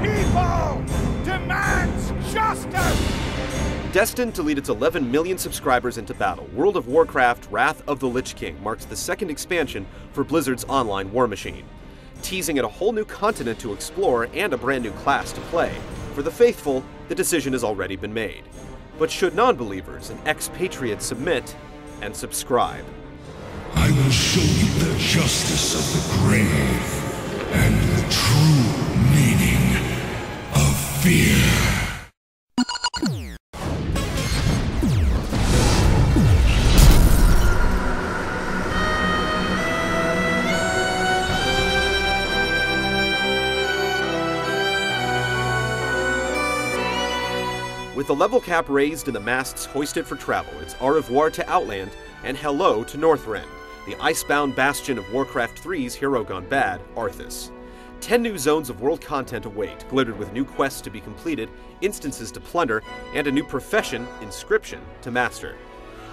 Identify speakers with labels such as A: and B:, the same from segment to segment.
A: people demands justice!
B: Destined to lead its 11 million subscribers into battle, World of Warcraft Wrath of the Lich King marks the second expansion for Blizzard's online war machine. Teasing at a whole new continent to explore and a brand new class to play, for the faithful, the decision has already been made. But should non-believers and expatriates submit and subscribe?
C: I will show you the justice of the grave and the true meaning of fear.
B: With the level cap raised and the masts hoisted for travel, it's au revoir to Outland and hello to Northrend, the icebound bastion of Warcraft 3's hero gone bad, Arthas. 10 new zones of world content await, glittered with new quests to be completed, instances to plunder, and a new profession, inscription, to master.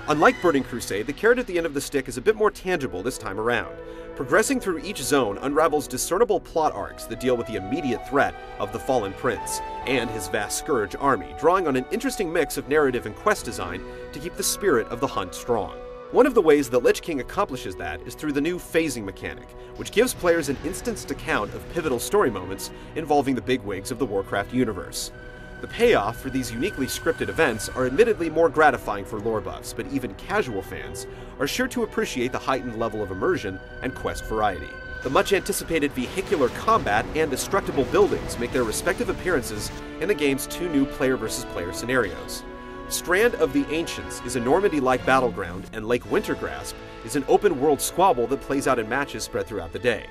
B: Unlike Burning Crusade, the carrot at the end of the stick is a bit more tangible this time around. Progressing through each zone unravels discernible plot arcs that deal with the immediate threat of the Fallen Prince and his vast Scourge army, drawing on an interesting mix of narrative and quest design to keep the spirit of the hunt strong. One of the ways that Lich King accomplishes that is through the new phasing mechanic, which gives players an instanced account of pivotal story moments involving the bigwigs of the Warcraft universe. The payoff for these uniquely scripted events are admittedly more gratifying for lore buffs, but even casual fans are sure to appreciate the heightened level of immersion and quest variety. The much-anticipated vehicular combat and destructible buildings make their respective appearances in the game's 2 new player-versus-player scenarios. Strand of the Ancients is a Normandy-like battleground, and Lake Wintergrasp is an open-world squabble that plays out in matches spread throughout the day.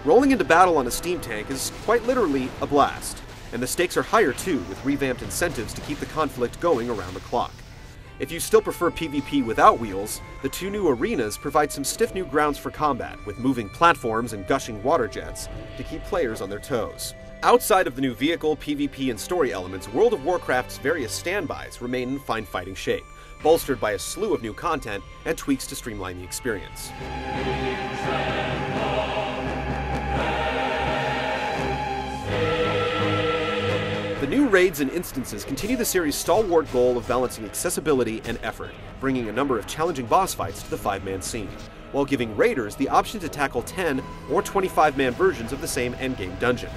B: Rolling into battle on a steam tank is quite literally a blast. And the stakes are higher too, with revamped incentives to keep the conflict going around the clock. If you still prefer PvP without wheels, the 2 new arenas provide some stiff new grounds for combat, with moving platforms and gushing water jets to keep players on their toes. Outside of the new vehicle, PvP, and story elements, World of Warcraft's various standbys remain in fine fighting shape, bolstered by a slew of new content and tweaks to streamline the experience. The new raids and instances continue the series' stalwart goal of balancing accessibility and effort, bringing a number of challenging boss fights to the 5-man scene, while giving raiders the option to tackle 10 or 25-man versions of the same endgame dungeon.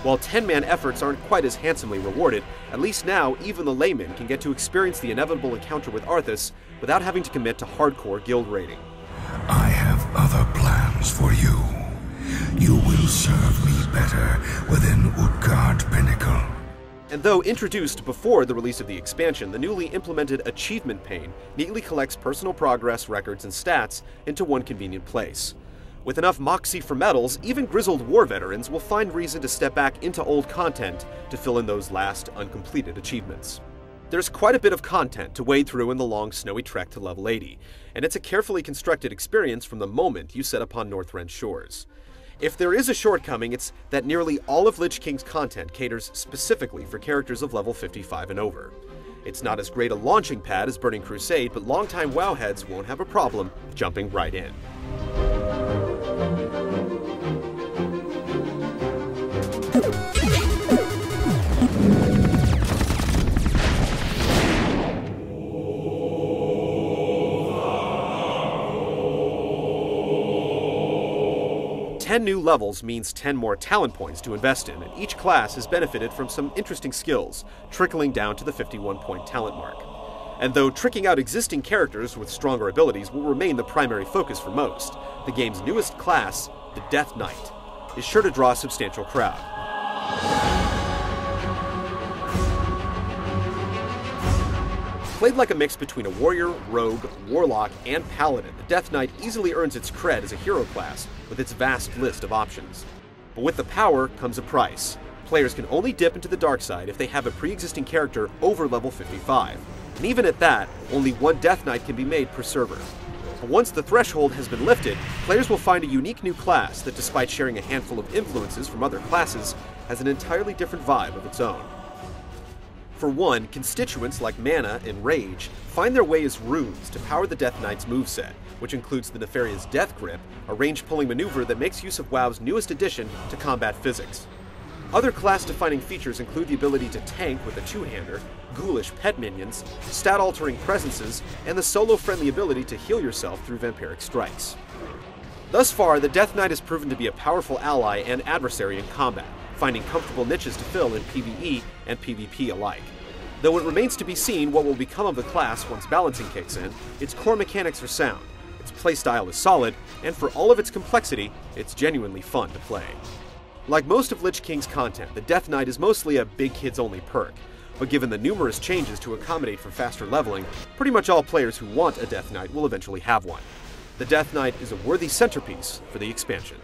B: While 10-man efforts aren't quite as handsomely rewarded, at least now even the layman can get to experience the inevitable encounter with Arthas without having to commit to hardcore guild raiding.
C: I have other plans for you. You will serve me better within Utgard Pinnacle.
B: And though introduced before the release of the expansion, the newly implemented achievement pane neatly collects personal progress, records, and stats into one convenient place. With enough moxie for medals, even grizzled war veterans will find reason to step back into old content to fill in those last uncompleted achievements. There's quite a bit of content to wade through in the long snowy trek to level 80, and it's a carefully constructed experience from the moment you set upon Northrend's shores. If there is a shortcoming, it's that nearly all of Lich King's content caters specifically for characters of level 55 and over. It's not as great a launching pad as Burning Crusade, but longtime WoW heads won't have a problem jumping right in. Ten new levels means 10 more talent points to invest in, and each class has benefited from some interesting skills, trickling down to the 51-point talent mark. And though tricking out existing characters with stronger abilities will remain the primary focus for most, the game's newest class, the Death Knight, is sure to draw a substantial crowd. Played like a mix between a warrior, rogue, warlock, and paladin, the Death Knight easily earns its cred as a hero class with its vast list of options. But with the power comes a price. Players can only dip into the dark side if they have a pre-existing character over level 55. And even at that, only one Death Knight can be made per server. But once the threshold has been lifted, players will find a unique new class that, despite sharing a handful of influences from other classes, has an entirely different vibe of its own. For one, constituents like mana and rage find their way as runes to power the Death Knight's moveset, which includes the nefarious Death Grip, a range-pulling maneuver that makes use of WoW's newest addition to combat physics. Other class-defining features include the ability to tank with a two-hander, ghoulish pet minions, stat-altering presences, and the solo-friendly ability to heal yourself through vampiric strikes. Thus far, the Death Knight has proven to be a powerful ally and adversary in combat, finding comfortable niches to fill in PvE and PvP alike. Though it remains to be seen what will become of the class once balancing kicks in, its core mechanics are sound, its playstyle is solid, and for all of its complexity, it's genuinely fun to play. Like most of Lich King's content, the Death Knight is mostly a big kids-only perk, but given the numerous changes to accommodate for faster leveling, pretty much all players who want a Death Knight will eventually have one. The Death Knight is a worthy centerpiece for the expansion.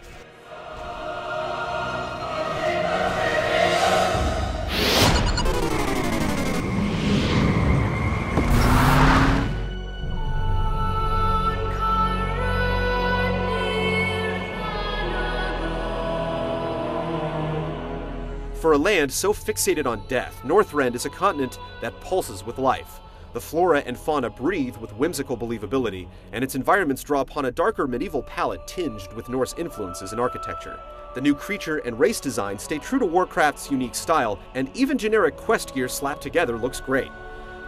B: For a land so fixated on death, Northrend is a continent that pulses with life. The flora and fauna breathe with whimsical believability, and its environments draw upon a darker medieval palette tinged with Norse influences in architecture. The new creature and race designs stay true to Warcraft's unique style, and even generic quest gear slapped together looks great.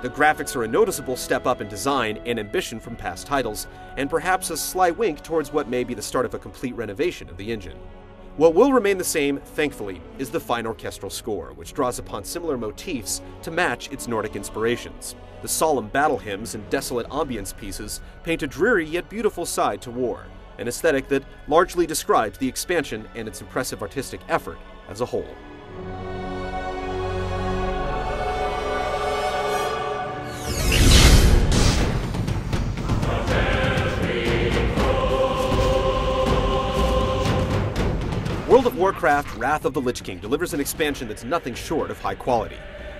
B: The graphics are a noticeable step up in design and ambition from past titles, and perhaps a sly wink towards what may be the start of a complete renovation of the engine. What will remain the same, thankfully, is the fine orchestral score, which draws upon similar motifs to match its Nordic inspirations. The solemn battle hymns and desolate ambience pieces paint a dreary yet beautiful side to war, an aesthetic that largely describes the expansion and its impressive artistic effort as a whole. World of Warcraft Wrath of the Lich King delivers an expansion that's nothing short of high quality.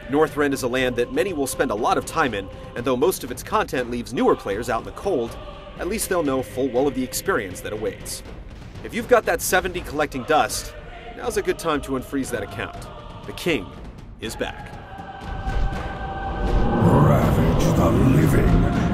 B: Northrend is a land that many will spend a lot of time in, and though most of its content leaves newer players out in the cold, at least they'll know full well of the experience that awaits. If you've got that 70 collecting dust, now's a good time to unfreeze that account. The King is back.
C: Ravage the living